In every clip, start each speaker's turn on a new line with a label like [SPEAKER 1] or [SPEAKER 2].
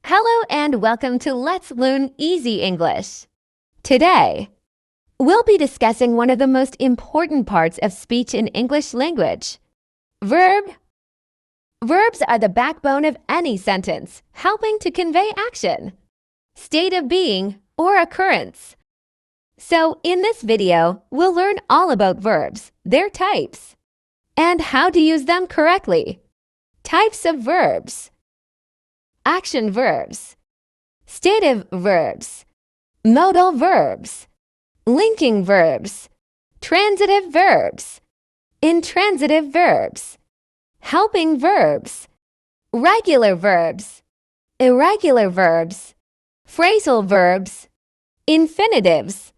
[SPEAKER 1] Hello and welcome to Let's Learn Easy English. Today, we'll be discussing one of the most important parts of speech in English language, verb. Verbs are the backbone of any sentence, helping to convey action, state of being, or occurrence. So, in this video, we'll learn all about verbs, their types, and how to use them correctly. Types of verbs. Action verbs, stative verbs, modal verbs, linking verbs, transitive verbs, intransitive verbs, helping verbs, regular verbs, irregular verbs, phrasal verbs, infinitives.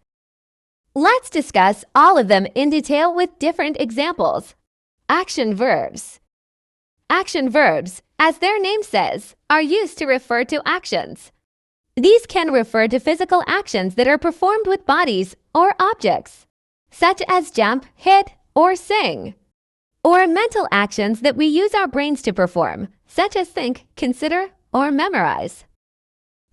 [SPEAKER 1] Let's discuss all of them in detail with different examples. Action verbs. Action verbs, as their name says, are used to refer to actions. These can refer to physical actions that are performed with bodies or objects, such as jump, hit, or sing, or mental actions that we use our brains to perform, such as think, consider, or memorize.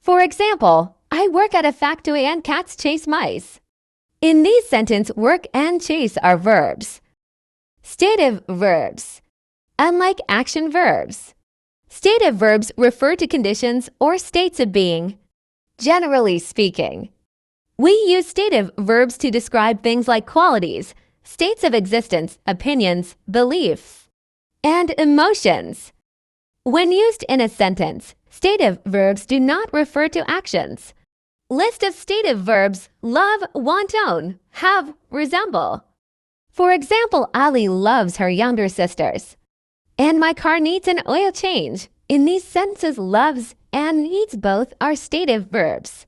[SPEAKER 1] For example, I work at a factory and cats chase mice. In these sentences, work and chase are verbs. Stative verbs. Unlike action verbs, stative verbs refer to conditions or states of being. Generally speaking, we use stative verbs to describe things like qualities, states of existence, opinions, beliefs, and emotions. When used in a sentence, stative verbs do not refer to actions. List of stative verbs: love, want, own, have, resemble. For example, Ali loves her younger sisters. And my car needs an oil change. In these sentences, loves and needs both are stative verbs.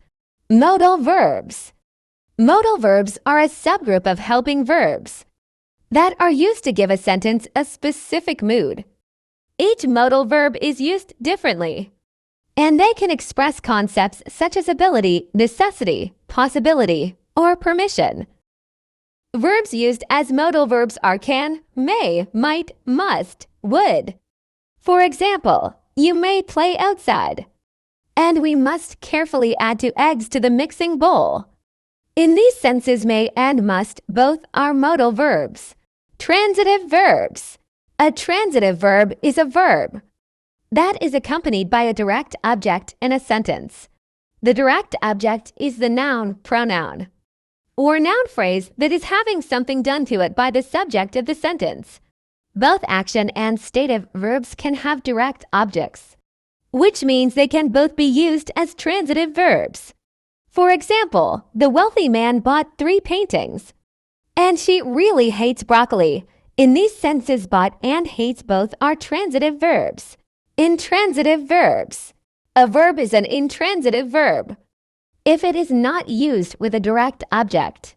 [SPEAKER 1] Modal verbs. Modal verbs are a subgroup of helping verbs that are used to give a sentence a specific mood. Each modal verb is used differently, and they can express concepts such as ability, necessity, possibility, or permission. Verbs used as modal verbs are can, may, might, must, would. For example, you may play outside, and we must carefully add 2 eggs to the mixing bowl. In these sentences, may and must both are modal verbs. Transitive verbs. A transitive verb is a verb that is accompanied by a direct object in a sentence. The direct object is the noun pronoun, or noun phrase that is having something done to it by the subject of the sentence. Both action and stative verbs can have direct objects, which means they can both be used as transitive verbs. For example, the wealthy man bought 3 paintings, and she really hates broccoli. In these sentences, bought and hates both are transitive verbs. Intransitive verbs. A verb is an intransitive verb if it is not used with a direct object.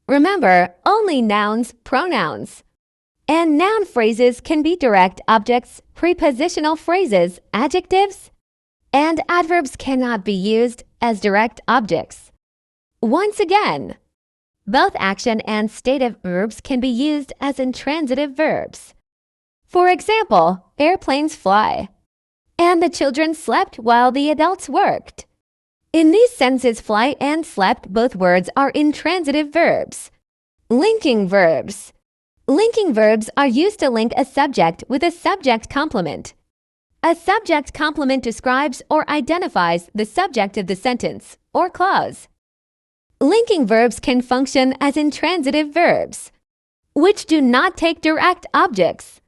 [SPEAKER 1] Remember, only nouns, pronouns, and noun phrases can be direct objects. Prepositional phrases, adjectives, and adverbs cannot be used as direct objects. Once again, both action and stative verbs can be used as intransitive verbs. For example, airplanes fly, and the children slept while the adults worked. In these sentences, fly and slept, both words are intransitive verbs. Linking verbs. Linking verbs are used to link a subject with a subject complement. A subject complement describes or identifies the subject of the sentence or clause. Linking verbs can function as intransitive verbs, which do not take direct objects.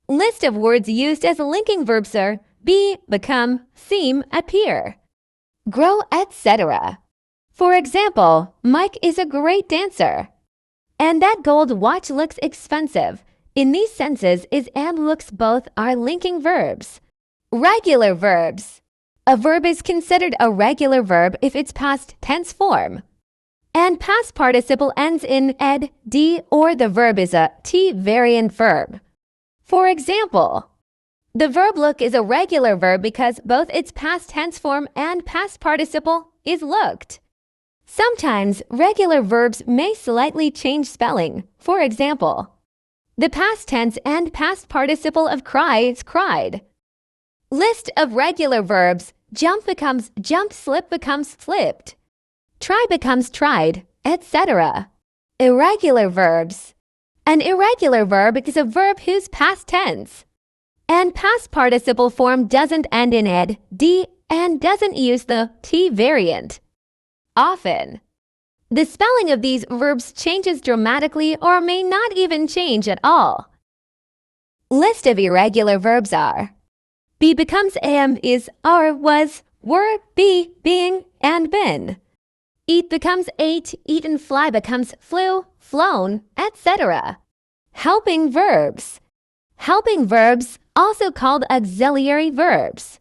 [SPEAKER 1] List of words used as linking verbs are be, become, seem, appear, grow, etc. For example, Mike is a great dancer, and that gold watch looks expensive. In these sentences, is and looks both are linking verbs. Regular verbs. A verb is considered a regular verb if its past tense form and past participle ends in ed, d, or the verb is a t variant verb. For example, the verb look is a regular verb because both its past tense form and past participle is looked. Sometimes regular verbs may slightly change spelling. For example, the past tense and past participle of cry is cried. List of regular verbs Jump becomes jumped, slip becomes slipped. Try becomes tried, etc. Irregular verbs. An irregular verb is a verb whose past tense and past participle form doesn't end in ed, d, and doesn't use the t variant. Often, the spelling of these verbs changes dramatically or may not even change at all. List of irregular verbs are: be becomes am, is, are, was, were, be, being, and been. Eat becomes ate, eaten, fly becomes flew, flown, etc. Helping verbs. Helping verbs, also called auxiliary verbs,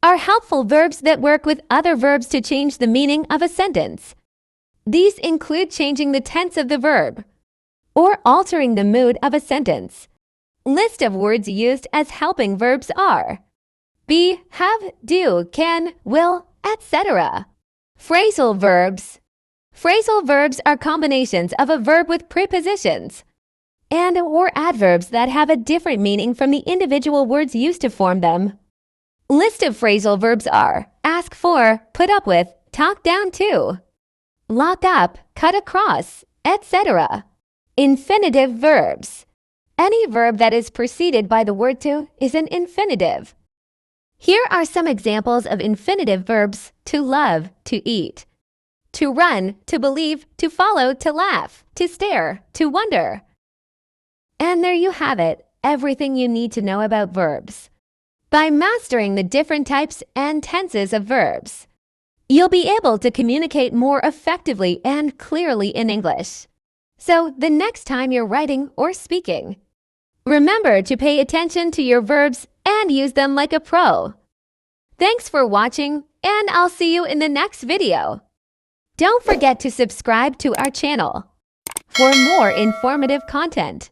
[SPEAKER 1] are helpful verbs that work with other verbs to change the meaning of a sentence. These include changing the tense of the verb or altering the mood of a sentence. List of words used as helping verbs are: be, have, do, can, will, etc. Phrasal verbs. Phrasal verbs are combinations of a verb with prepositions and or adverbs that have a different meaning from the individual words used to form them. List of phrasal verbs are: ask for, put up with, talk down to, lock up, cut across, etc. Infinitive verbs. Any verb that is preceded by the word to is an infinitive. Here are some examples of infinitive verbs: to love, to eat, to run, to believe, to follow, to laugh, to stare, to wonder. And there you have it, everything you need to know about verbs. By mastering the different types and tenses of verbs, you'll be able to communicate more effectively and clearly in English. So the next time you're writing or speaking, remember to pay attention to your verbs and use them like a pro. Thanks for watching, and I'll see you in the next video. Don't forget to subscribe to our channel for more informative content.